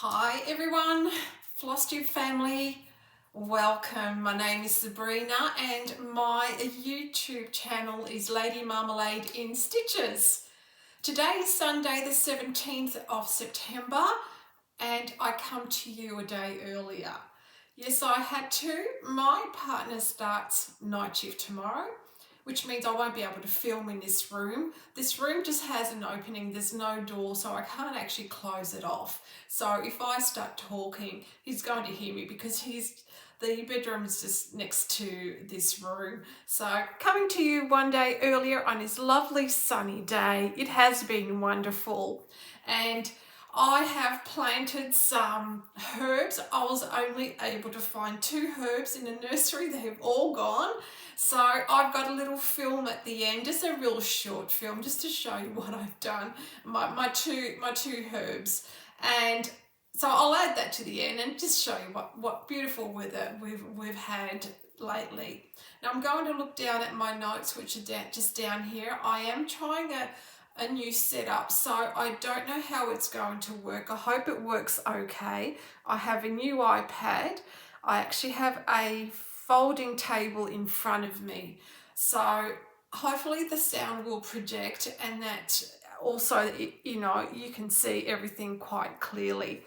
Hi everyone, FlossTube family, welcome. My name is Sabrina and my YouTube channel is Lady Marmalade in Stitches. Today is Sunday the 17th of September and I come to you a day earlier. Yes, I had to. My partner starts night shift tomorrow, which means I won't be able to film in this room. This room just has an opening, there's no door, so I can't actually close it off. So if I start talking, he's going to hear me because the bedroom is just next to this room. So coming to you one day earlier on this lovely sunny day. It has been wonderful. And I have planted some herbs. I was only able to find 2 herbs in the nursery. They have all gone. So I've got a little film at the end, just a real short film, just to show you what I've done. My two herbs. And so I'll add that to the end and just show you what beautiful weather we've had lately. Now I'm going to look down at my notes, which are just down here. I am trying a new setup, so I don't know how it's going to work. I hope it works okay. I have a new iPad. I actually have a folding table in front of me, so hopefully the sound will project and that also, you can see everything quite clearly.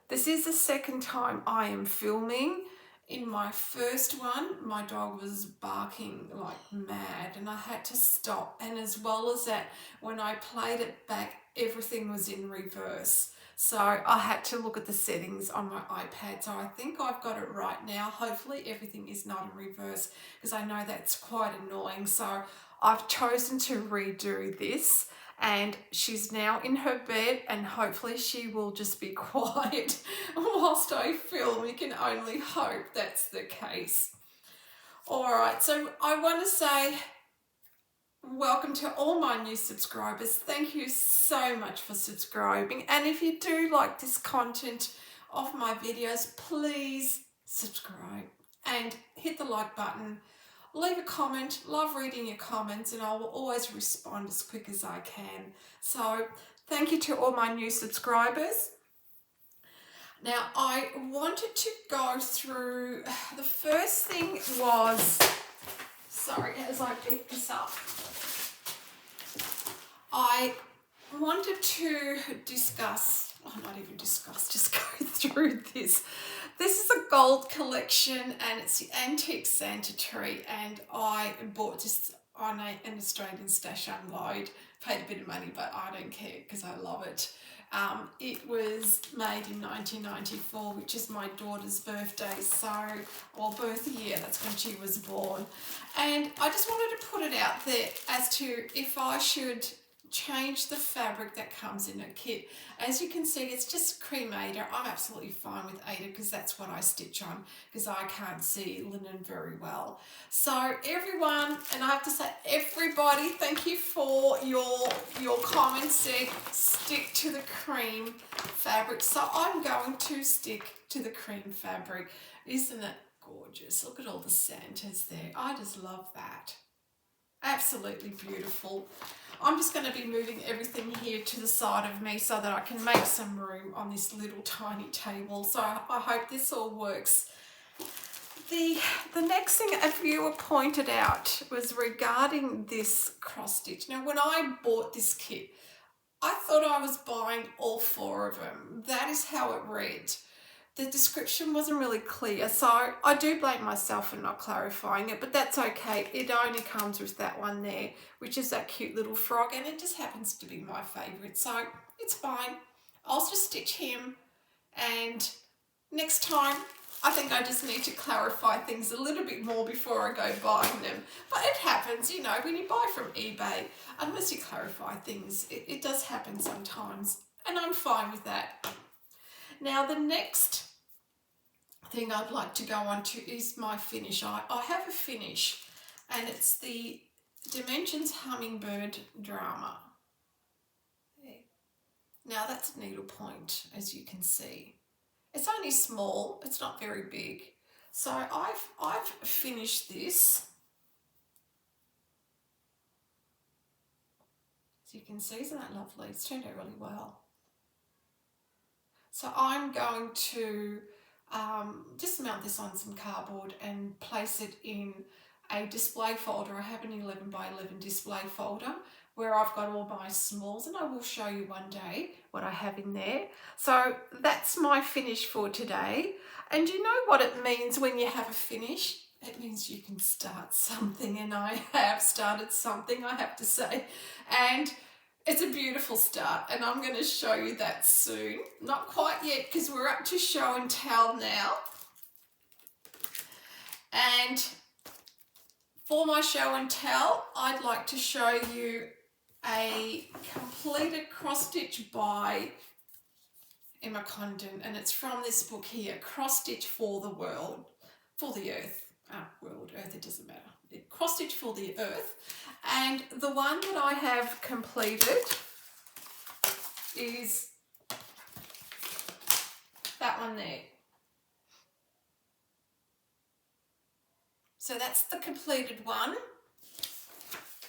This is the second time I am filming. In my first one, my dog was barking like mad and I had to stop. And as well as that, when I played it back, everything was in reverse. So I had to look at the settings on my iPad. So I think I've got it right now. Hopefully everything is not in reverse because I know that's quite annoying. So I've chosen to redo this. And she's now in her bed and hopefully she will just be quiet whilst I film. You can only hope that's the case. Alright, so I want to say welcome to all my new subscribers. Thank you so much for subscribing, and if you do like this content of my videos, please subscribe and hit the like button. Leave a comment. Love reading your comments and I will always respond as quick as I can. So thank you to all my new subscribers. Now I wanted to go through, the first thing was, sorry, as I pick this up, I wanted to discuss, not even discuss, just go through this. This is a gold collection and it's the Antique Santa Tree, and I bought this on an Australian Stash Unload. Paid a bit of money, but I don't care because I love it. It was made in 1994, which is my daughter's birthday, or birth year, that's when she was born. And I just wanted to put it out there as to if I should change the fabric that comes in a kit. As you can see, it's just cream Aida. I'm absolutely fine with Aida because that's what I stitch on because I can't see linen very well. So everyone, and I have to say everybody, thank you for your comments saying stick to the cream fabric. So I'm going to stick to the cream fabric. Isn't it gorgeous? Look at all the Santas there. I just love that. Absolutely beautiful. I'm just going to be moving everything here to the side of me so that I can make some room on this little tiny table. So I hope this all works. The next thing a viewer pointed out was regarding this cross stitch. Now when I bought this kit, I thought I was buying all 4 of them. That is how it read. The description wasn't really clear, so I do blame myself for not clarifying it, but that's okay. It only comes with that one there, which is that cute little frog, and it just happens to be my favourite, so it's fine. I'll just stitch him, and next time I think I just need to clarify things a little bit more before I go buying them. But it happens, you know, when you buy from eBay, unless you clarify things, it does happen sometimes, and I'm fine with that. Now the next thing I'd like to go on to is my finish. I have a finish and it's the Dimensions Hummingbird Drama. There. Now that's needlepoint, as you can see. It's only small, it's not very big. So I've finished this. As you can see, isn't that lovely? It's turned out really well. So I'm going to just mount this on some cardboard and place it in a display folder. I have an 11 by 11 display folder where I've got all my smalls, and I will show you one day what I have in there. So that's my finish for today. And you know what it means when you have a finish? It means you can start something, and I have started something, I have to say. And it's a beautiful start, and I'm going to show you that soon. Not quite yet, because we're up to show and tell now. And for my show and tell, I'd like to show you a completed cross stitch by Emma Condon, and it's from this book here, Cross Stitch for the World, for the Earth. World, Earth, it doesn't matter. Cross Stitch for the Earth. And the one that I have completed is that one there. So that's the completed one.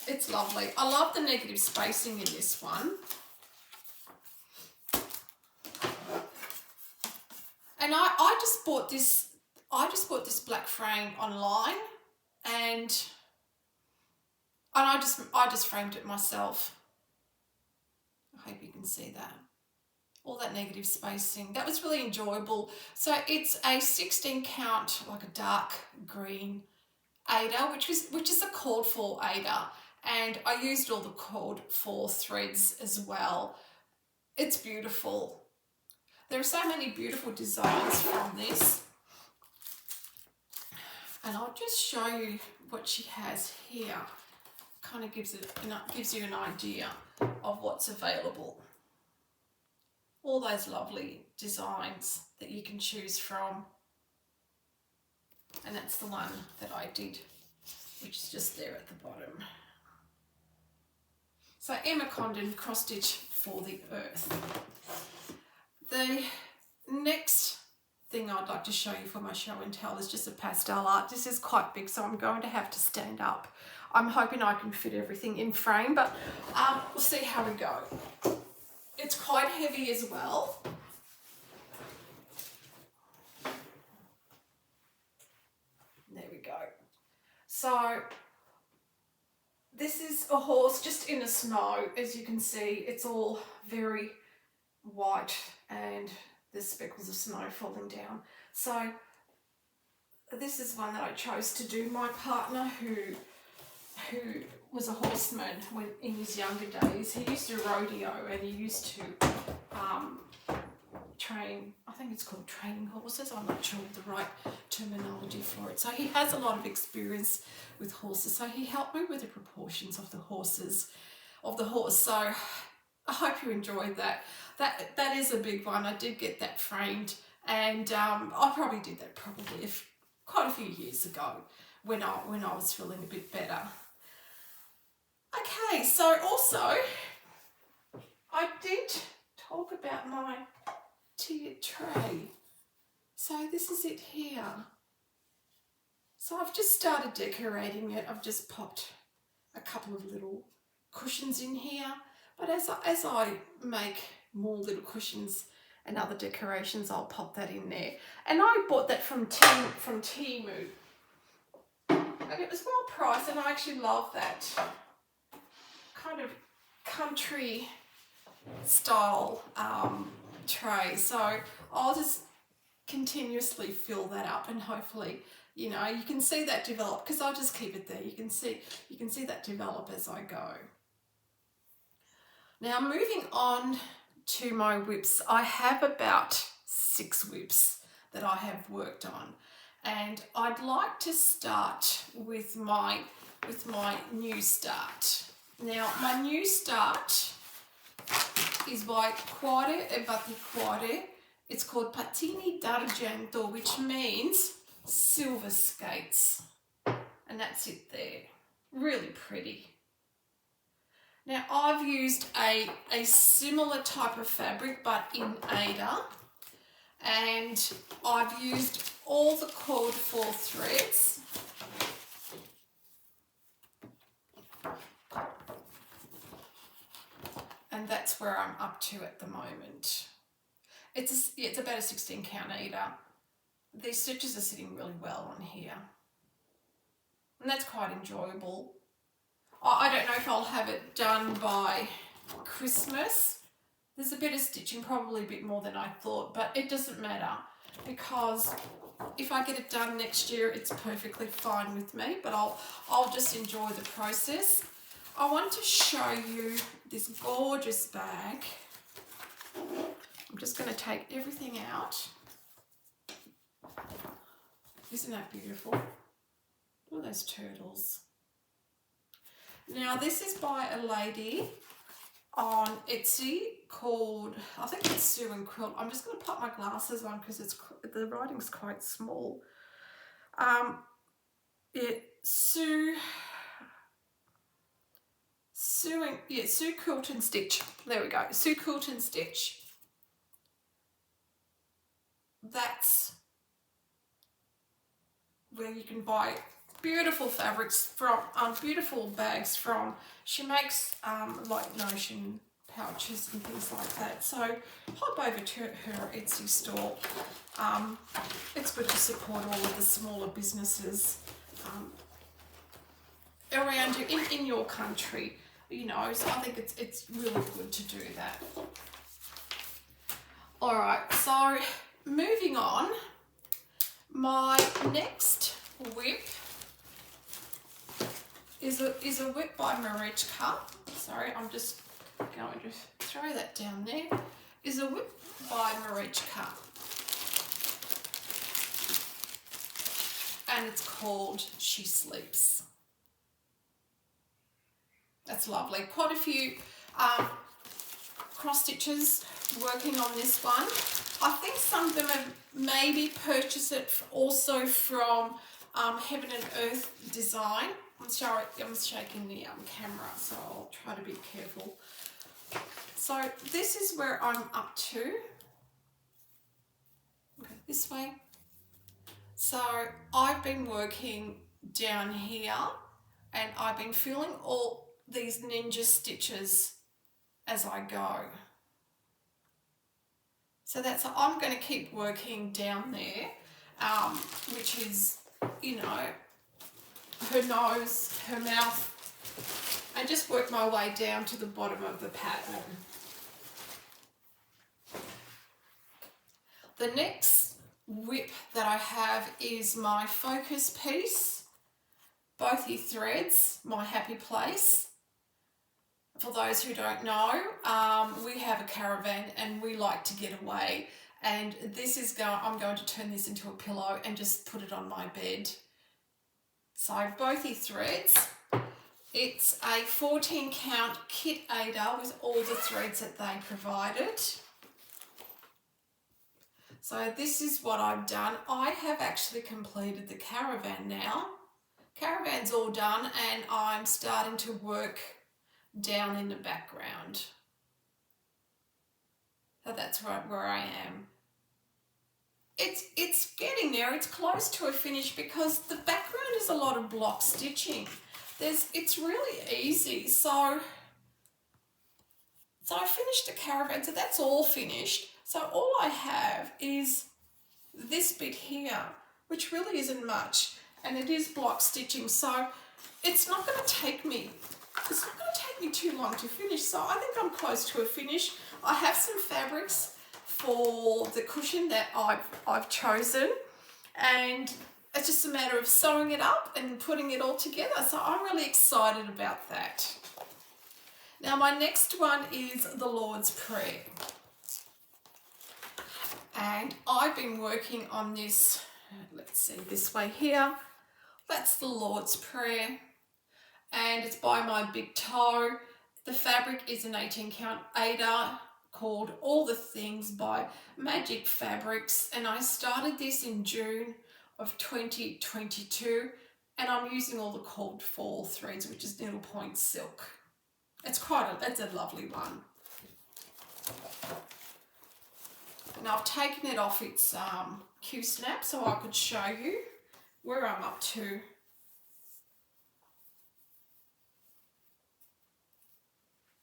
It's lovely. I love the negative spacing in this one. And I just bought this black frame online, and I just framed it myself. I hope you can see that. All that negative spacing. That was really enjoyable. So it's a 16 count, like a dark green Aida, which is a called for Aida, and I used all the called for threads as well. It's beautiful. There are so many beautiful designs from this, and I'll just show you what she has here. Kind of gives you an idea of what's available. All those lovely designs that you can choose from. And that's the one that I did, which is just there at the bottom. So Emma Condon, Cross Stitch for the Earth. The next thing I'd like to show you for my show and tell is just a pastel art. This is quite big, so I'm going to have to stand up. I'm hoping I can fit everything in frame, but we'll see how we go. It's quite heavy as well. There we go. So this is a horse just in the snow. As you can see, it's all very white and there's speckles of snow falling down. So this is one that I chose to do. My partner, who was a horseman when in his younger days, he used to rodeo, and he used to train, I think it's called training horses, I'm not sure the right terminology for it. So he has a lot of experience with horses, so he helped me with the proportions of the horse. So I hope you enjoyed that. That is a big one. I did get that framed, and I probably did that quite a few years ago when I was feeling a bit better. Okay, so also I did talk about my tiered tray. So this is it here. So I've just started decorating it. I've just popped a couple of little cushions in here. But as I make more little cushions and other decorations, I'll pop that in there. And I bought that from Temu. And it was well priced, and I actually love that kind of country style tray. So I'll just continuously fill that up, and hopefully, you know, you can see that develop, because I'll just keep it there. You can see that develop as I go. Now moving on to my whips. I have about 6 whips that I have worked on, and I'd like to start with my new start. Now my new start is by Cuore e Batticuore. It's called Pattini d'Argento, which means silver skates, and that's it there. Really pretty. Now I've used a similar type of fabric, but in Aida, and I've used all the called for threads. And that's where I'm up to at the moment. It's about a 16 count eater. These stitches are sitting really well on here, and that's quite enjoyable. I don't know if I'll have it done by Christmas. There's a bit of stitching, probably a bit more than I thought, but it doesn't matter because if I get it done next year, it's perfectly fine with me, but I'll just enjoy the process. I want to show you this gorgeous bag. I'm just going to take everything out. Isn't that beautiful? Look at those turtles. Now this is by a lady on Etsy called, I think it's Sue and Quilt. I'm just going to pop my glasses on because the writing's quite small. Sue Quilt and Stitch. There we go. Sue Quilt and Stitch. That's where you can buy beautiful fabrics from, beautiful bags from. She makes like Notion pouches and things like that. So hop over to her Etsy store. It's good to support all of the smaller businesses around you in your country. You know, so I think it's really good to do that. All right, so moving on. My next whip is a whip by Marichka. Sorry, I'm just going to throw that down there. Is a whip by Marichka. And it's called She Sleeps. That's lovely. Quite a few cross stitches working on this one. I think some of them have maybe purchased it also from Heaven and Earth Design. I'm sorry, I'm shaking the camera, so I'll try to be careful. So this is where I'm up to. Okay, this way. So I've been working down here and I've been filling all these ninja stitches as I go. So I'm going to keep working down there, which is, you know, her nose, her mouth, and just work my way down to the bottom of the pattern. The next whip that I have is my focus piece, Bothy Threads, My Happy Place. For those who don't know, we have a caravan and we like to get away, and I'm going to turn this into a pillow and just put it on my bed. So Bothy Threads, it's a 14 count kit aider with all the threads that they provided. So this is what I've done. I have actually completed the caravan now. Caravan's all done and I'm starting to work down in the background. So that's where I am. It's getting there. It's close to a finish because the background is a lot of block stitching. It's really easy. So I finished the caravan, so that's all finished. So all I have is this bit here, which really isn't much, and it is block stitching. So it's not going to take me too long to finish. So I think I'm close to a finish. I have some fabrics for the cushion that I've chosen, and it's just a matter of sewing it up and putting it all together. So I'm really excited about that. Now my next one is the Lord's Prayer. And I've been working on this, let's see, this way here. That's the Lord's Prayer. And it's by My Big Toe. The fabric is an 18 count aider called All the Things by Magic Fabrics. And I started this in June of 2022. And I'm using all the called fall threads, which is needle point silk. That's a lovely one. And I've taken it off its Q-snap so I could show you where I'm up to.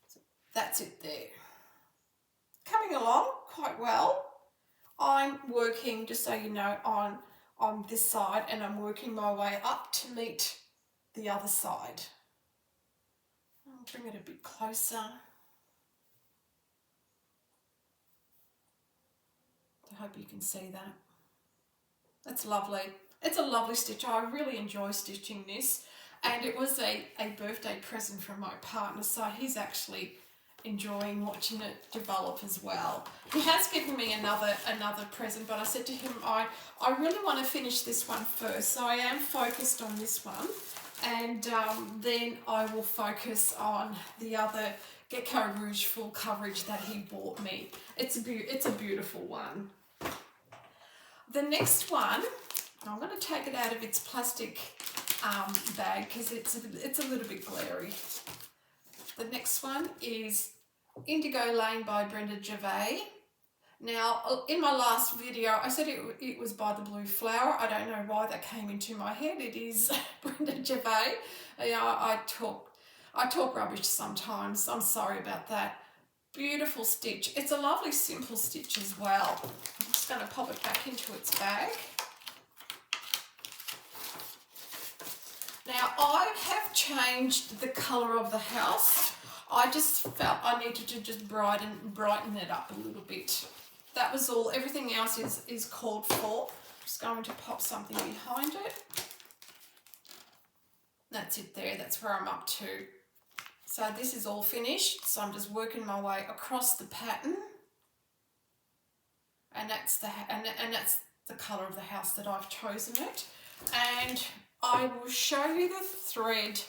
So that's it there. Coming along quite well. I'm working, just so you know, on this side, and I'm working my way up to meet the other side. I'll bring it a bit closer. I hope you can see that. That's lovely. It's a lovely stitch. I really enjoy stitching this, and it was a birthday present from my partner, so he's actually enjoying watching it develop as well. He has given me another present, but I said to him, I really want to finish this one first, so I am focused on this one, and then I will focus on the other Gecko Rouge full coverage that he bought me. It's a beautiful one. The next one, I'm going to take it out of its plastic bag because it's a little bit glary. The next one is Indigo Lane by Brenda Gervais. Now, in my last video, I said it was by the Blue Flower. I don't know why that came into my head. It is Brenda Gervais. I talk rubbish sometimes. I'm sorry about that. Beautiful stitch. It's a lovely simple stitch as well. I'm just going to pop it back into its bag. Now, I have changed the colour of the house. I just felt I needed to just brighten it up a little bit. That was all. Everything else is called for. Just going to pop something behind it. That's it there. That's where I'm up to. So this is all finished. So I'm just working my way across the pattern. And that's the colour of the house that I've chosen it. And I will show you the thread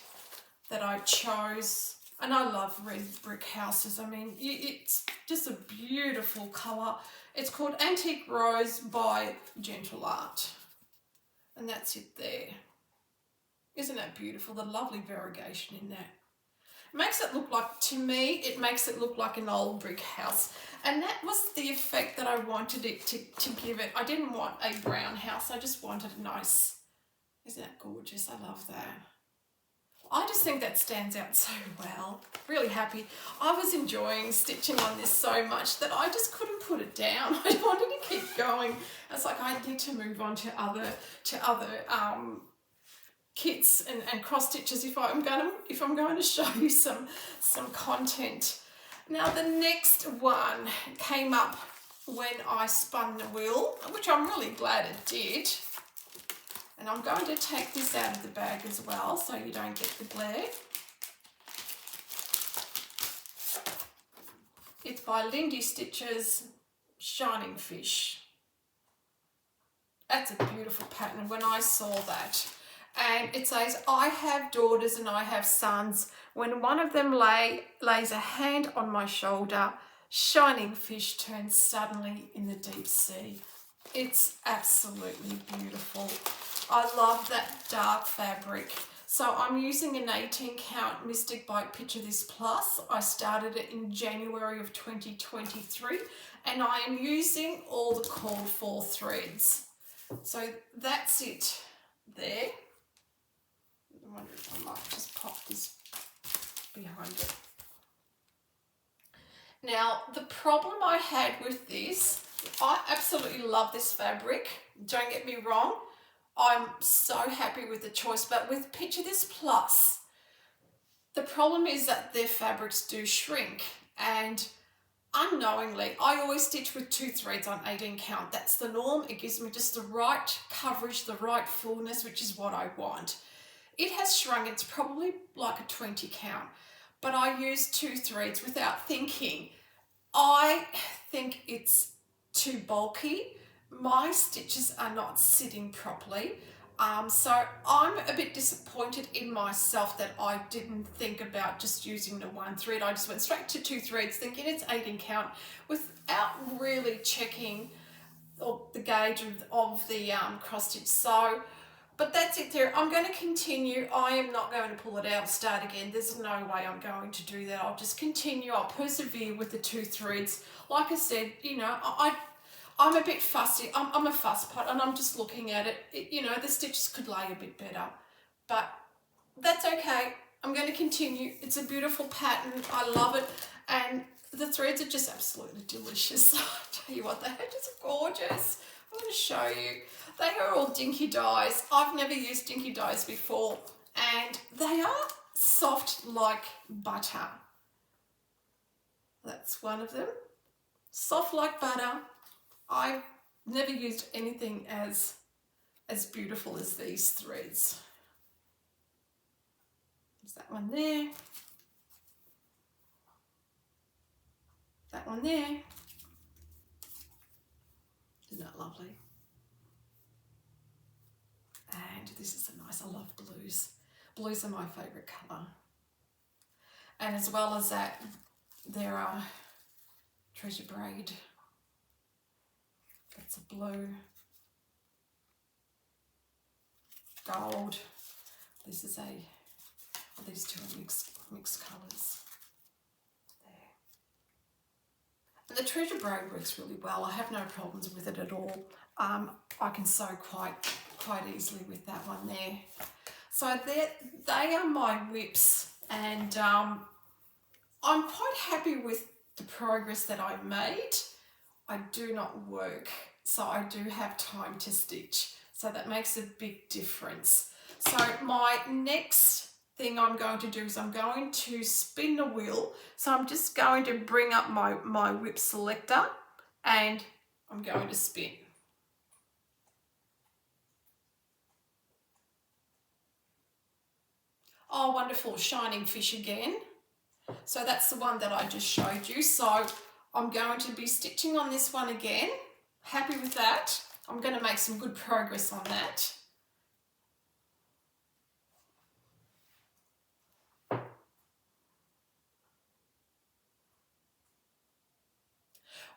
that I chose. And I love red brick houses. I mean, it's just a beautiful colour. It's called Antique Rose by Gentle Art. And that's it there. Isn't that beautiful? The lovely variegation in that. Makes it look like, to me, it makes it look like an old brick house. And that was the effect that I wanted it to give it. I didn't want a brown house. I just wanted a nice, isn't that gorgeous? I love that. I just think that stands out so well. Really happy. I was enjoying stitching on this so much that I just couldn't put it down. I wanted to keep going. It's like I need to move on to other kits and cross stitches if I'm going to show you some content. Now the next one came up when I spun the wheel, which I'm really glad it did. And I'm going to take this out of the bag as well so you don't get the glare. It's by Lindy Stitches, Shining Fish. That's a beautiful pattern when I saw that. And it says, I have daughters and I have sons. When one of them lays a hand on my shoulder, shining fish turns suddenly in the deep sea. It's absolutely beautiful. I love that dark fabric. So I'm using an 18 count Mystic Bite Picture This Plus. I started it in January of 2023 and I am using all the called for threads. So that's it there. I wonder if I might just pop this behind it. Now, the problem I had with this, I absolutely love this fabric. Don't get me wrong. I'm so happy with the choice, but with Picture This Plus, the problem is that their fabrics do shrink, and unknowingly, I always stitch with 2 threads on 18 count. That's the norm. It gives me just the right coverage, the right fullness, which is what I want. It has shrunk. It's probably like a 20 count, but I use 2 threads without thinking. I think it's too bulky. My stitches are not sitting properly. So I'm a bit disappointed in myself that I didn't think about just using the 1 thread. I just went straight to 2 threads thinking it's 18 count without really checking the gauge of the cross stitch. So, but that's it there. I'm going to continue. I am not going to pull it out and start again. There's no way I'm going to do that. I'll just continue. I'll persevere with the 2 threads. Like I said, you know, I'm a bit fussy. I'm a fuss pot and I'm just looking at it. You know, the stitches could lay a bit better, but that's okay. I'm going to continue. It's a beautiful pattern. I love it. And the threads are just absolutely delicious. I tell you what, they are just gorgeous. I'm going to show you. They are all Dinky dyes. I've never used Dinky dyes before, and they are soft like butter. That's one of them. Soft like butter. I've never used anything as beautiful as these threads. There's that one there. That one there. Isn't that lovely? And this is a nice, I love blues. Blues are my favourite colour. And as well as that, there are Treasure Braid. That's a blue. Gold. This is these two are mixed colours. And the Treasure Braid works really well. I have no problems with it at all. I can sew quite easily with that one there. So they are my whips, and I'm quite happy with the progress that I made. I do not work, so I do have time to stitch. So that makes a big difference. So my next thing I'm going to do is I'm going to spin the wheel. So I'm just going to bring up my whip selector and I'm going to spin. Oh, wonderful, Shining Fish again. So that's the one that I just showed you. So I'm going to be stitching on this one again. Happy with that. I'm going to make some good progress on that.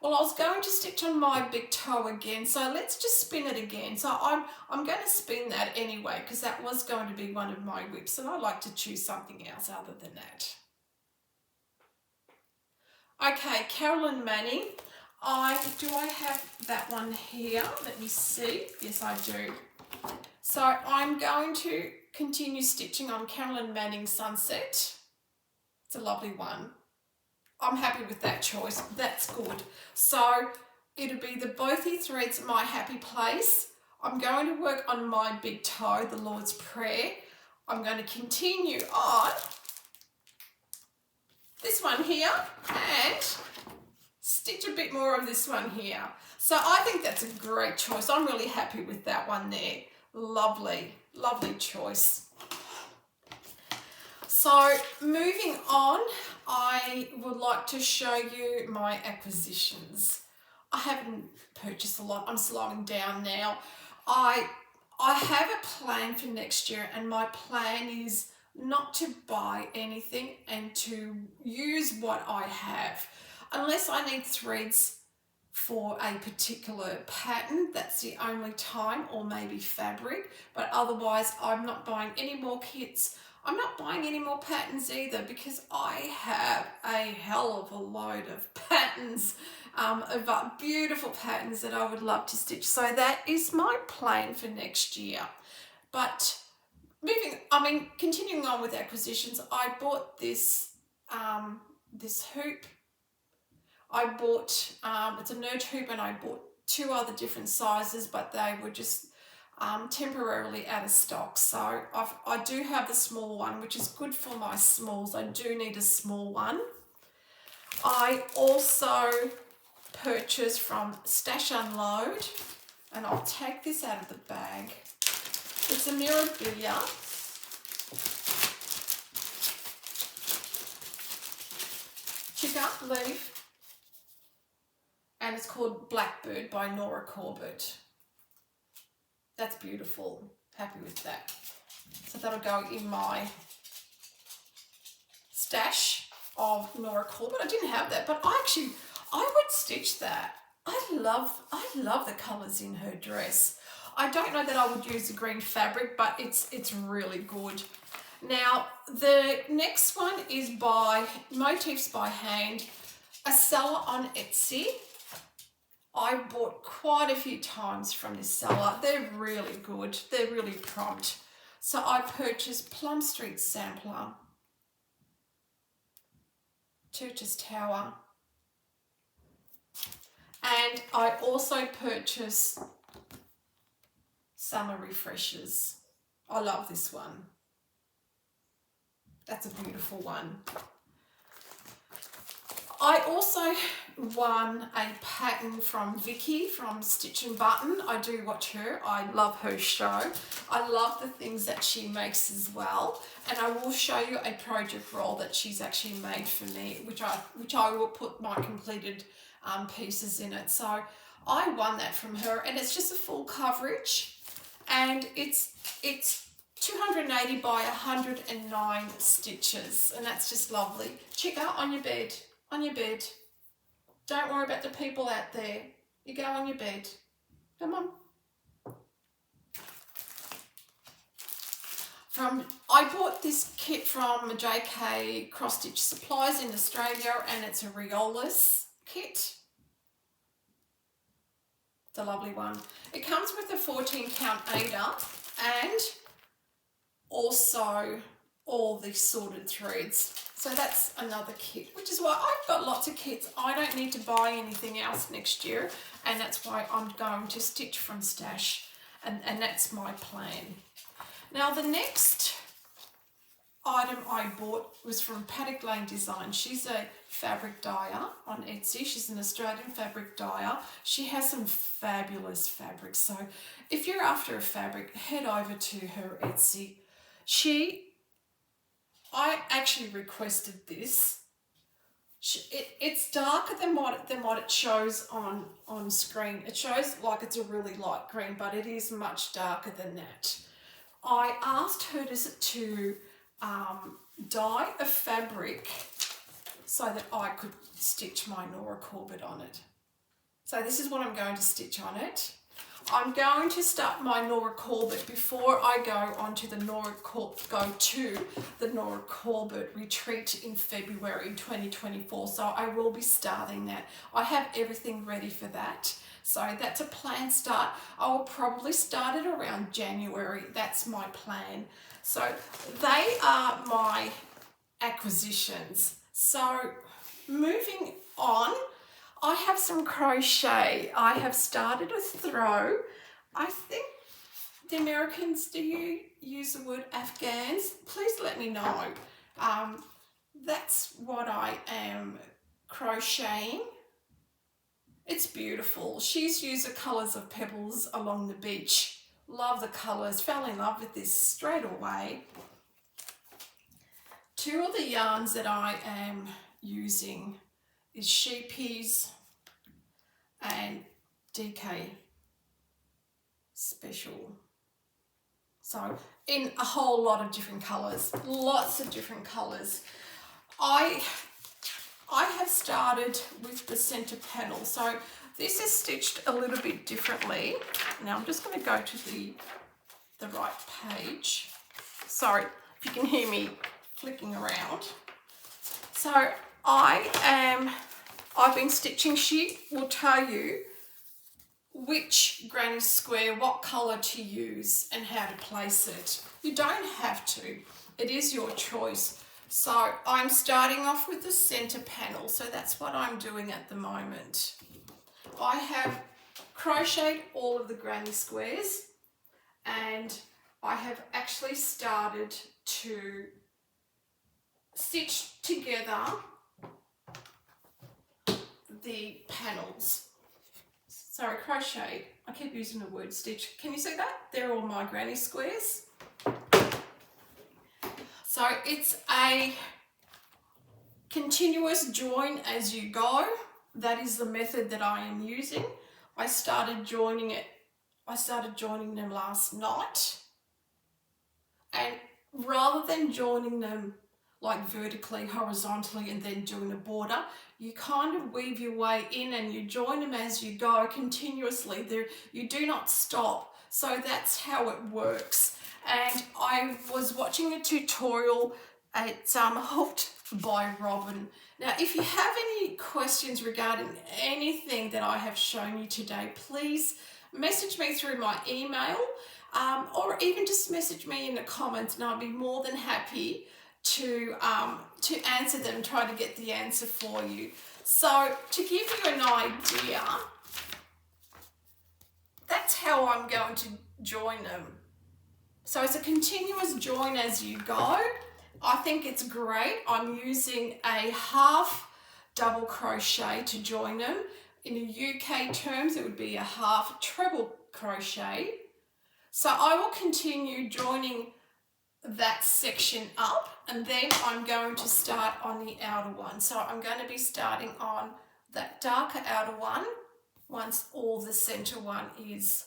Well, I was going to stitch on my big toe again, so let's just spin it again. So I'm going to spin that anyway, because that was going to be one of my whips, and I'd like to choose something else other than that. Okay, Carolyn Manning. Do I have that one here? Let me see. Yes, I do. So I'm going to continue stitching on Carolyn Manning Sunset. It's a lovely one. I'm happy with that choice. That's good. So it'll be the Bothy threads, My Happy Place. I'm going to work on my big toe, the Lord's Prayer. I'm going to continue on this one here and stitch a bit more of this one here. So I think that's a great choice. I'm really happy with that one there. Lovely, lovely choice. So moving on, I would like to show you my acquisitions. I haven't purchased a lot. I'm slowing down now. I have a plan for next year, and my plan is not to buy anything and to use what I have. Unless I need threads for a particular pattern, that's the only time, or maybe fabric, but otherwise I'm not buying any more kits. I'm not buying any more patterns either, because I have a hell of a load of patterns, of beautiful patterns that I would love to stitch. So that is my plan for next year. But continuing on with acquisitions, I bought this hoop. I bought, it's a nerd hoop, and I bought 2 other different sizes, but they were just temporarily out of stock. So I do have the small one, which is good for my smalls. I do need a small one. I also purchased from Stash Unload, and I'll take this out of the bag. It's a Mirabilia. Chica leaf. And it's called Blackbird by Nora Corbett. That's beautiful. Happy with that. So that'll go in my stash of Nora Corbett. I didn't have that, but I would stitch that. I love the colours in her dress. I don't know that I would use the green fabric, but it's really good. Now, the next one is by Motifs by Hand, a seller on Etsy. I bought quite a few times from this seller. They're really good. They're really prompt. So I purchased Plum Street Sampler, Church's Tower, And I also purchased Summer Refreshers. I love this one. That's a beautiful one. I also won a pattern from Vicky from Stitch and Button. I do watch her. I love her show. I love the things that she makes as well. And I will show you a project roll that she's actually made for me, which I will put my completed pieces in it. So I won that from her, and it's just a full coverage, and it's 280 by 109 stitches, and that's just lovely. Chica, on your bed. On your bed. Don't worry about the people out there. You go on your bed. Come on. I bought this kit from JK Cross Stitch Supplies in Australia, and it's a Riolas kit. It's a lovely one. It comes with a 14 count aider and also all the sorted threads. So that's another kit, which is why I've got lots of kits. I don't need to buy anything else next year, and that's why I'm going to stitch from stash, and that's my plan. Now the next item I bought was from Paddock Lane Design. She's a fabric dyer on Etsy. She's an Australian fabric dyer. She has some fabulous fabrics. So if you're after a fabric, head over to her Etsy. I actually requested this. It's darker than what it shows on screen. It shows like it's a really light green, but it is much darker than that. I asked her to dye a fabric so that I could stitch my Nora Corbett on it. So this is what I'm going to stitch on it. I'm going to start my Nora Corbett before I go to the Nora Corbett retreat in February 2024. So I will be starting that. I have everything ready for that. So that's a planned start. I will probably start it around January. That's my plan. So they are my acquisitions. So moving on, I have some crochet. I have started a throw. I think the Americans, do you use the word Afghans? Please let me know. That's what I am crocheting. It's beautiful. She's used the colours of Pebbles along the beach. Love the colours. Fell in love with this straight away. Two of the yarns that I am using is Sheepies and DK Special. So in a whole lot of different colours, lots of different colours. I have started with the centre panel. So this is stitched a little bit differently. Now I'm just going to go to the right page. Sorry if you can hear me flicking around. So I've been stitching. She will tell you which granny square, what colour to use and how to place it. You don't have to. It is your choice. So I'm starting off with the centre panel. So that's what I'm doing at the moment. I have crocheted all of the granny squares, and I have actually started to stitch together the panels. Sorry, crochet. I keep using the word stitch. Can you see that? They're all my granny squares. So it's a continuous join as you go. That is the method that I am using. I started joining them last night. And rather than joining them like vertically, horizontally, and then doing a border, you kind of weave your way in and you join them as you go continuously. You do not stop. So that's how it works. And I was watching a tutorial. It's Hooked by Robin. Now, if you have any questions regarding anything that I have shown you today, please message me through my email, or even just message me in the comments, and I'll be more than happy to answer them, try to get the answer for you. So to give you an idea, I'm going to join them. So it's a continuous join as you go. I think it's great. I'm using a half double crochet to join them. In the UK terms, it would be a half treble crochet. So I will continue joining that section up, and then I'm going to start on the outer one. So I'm going to be starting on that darker outer one once all the center one is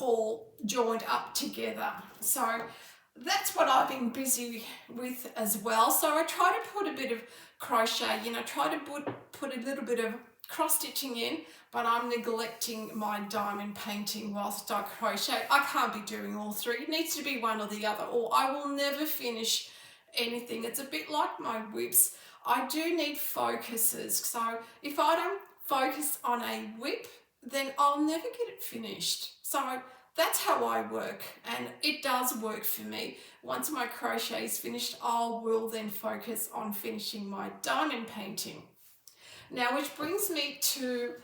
all joined up together. So that's what I've been busy with as well. So I try to put a bit of crochet, try to put a little bit of cross stitching in, but I'm neglecting my diamond painting whilst I crochet. I can't be doing all three. It needs to be one or the other, or I will never finish anything. It's a bit like my whips. I do need focuses. So if I don't focus on a whip, then I'll never get it finished. So that's how I work, and it does work for me. Once my crochet is finished, I will then focus on finishing my diamond painting. Now, which brings me to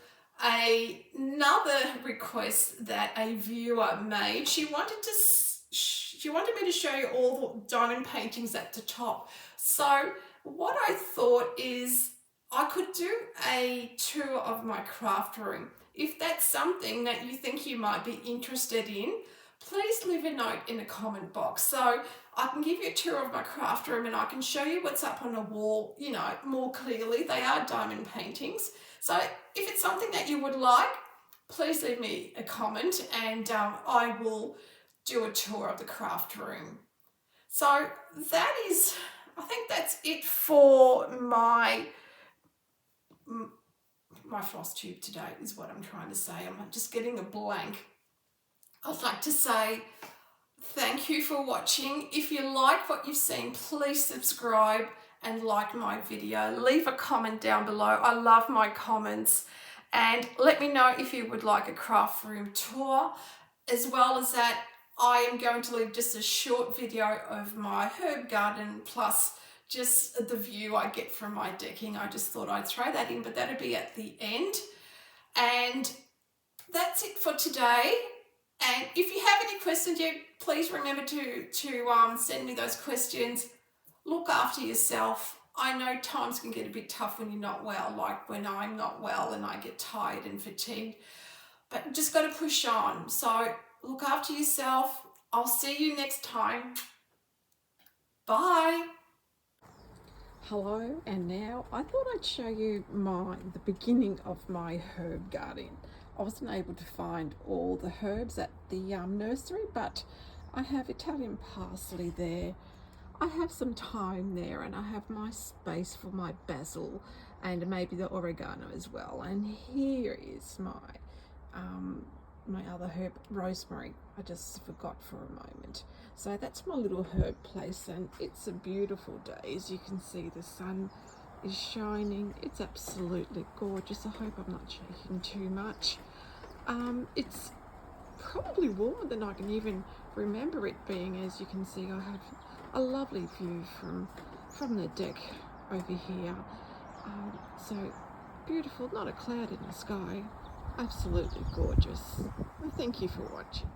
another request that a viewer made. She wanted me to show you all the diamond paintings at the top. So what I thought is I could do a tour of my craft room. If that's something that you think you might be interested in, please leave a note in the comment box. So I can give you a tour of my craft room and I can show you what's up on the wall, more clearly. They are diamond paintings. So if it's something that you would like, please leave me a comment, and I will do a tour of the craft room. So I think that's it for my floss tube today, is what I'm trying to say. I'm just getting a blank. I'd like to say thank you for watching. If you like what you've seen, please subscribe and like my video. Leave a comment down below. I love my comments. And let me know if you would like a craft room tour. As well as that, I am going to leave just a short video of my herb garden, plus just the view I get from my decking. I just thought I'd throw that in, but that'll be at the end. And that's it for today. And if you have any questions, please remember to send me those questions. Look after yourself. I know times can get a bit tough when you're not well, like when I'm not well and I get tired and fatigued. But just got to push on. So look after yourself. I'll see you next time. Bye. Hello, and now I thought I'd show you the beginning of my herb garden. I wasn't able to find all the herbs at the nursery, but I have Italian parsley there. I have some thyme there, and I have my space for my basil and maybe the oregano as well. And here is my other herb, rosemary. I just forgot for a moment. So that's my little herb place, and it's a beautiful day. As you can see, the sun is shining. It's absolutely gorgeous. I hope I'm not shaking too much. It's probably warmer than I can even remember it being. As you can see, I have a lovely view from the deck over here. So beautiful, not a cloud in the sky. Absolutely gorgeous. And thank you for watching.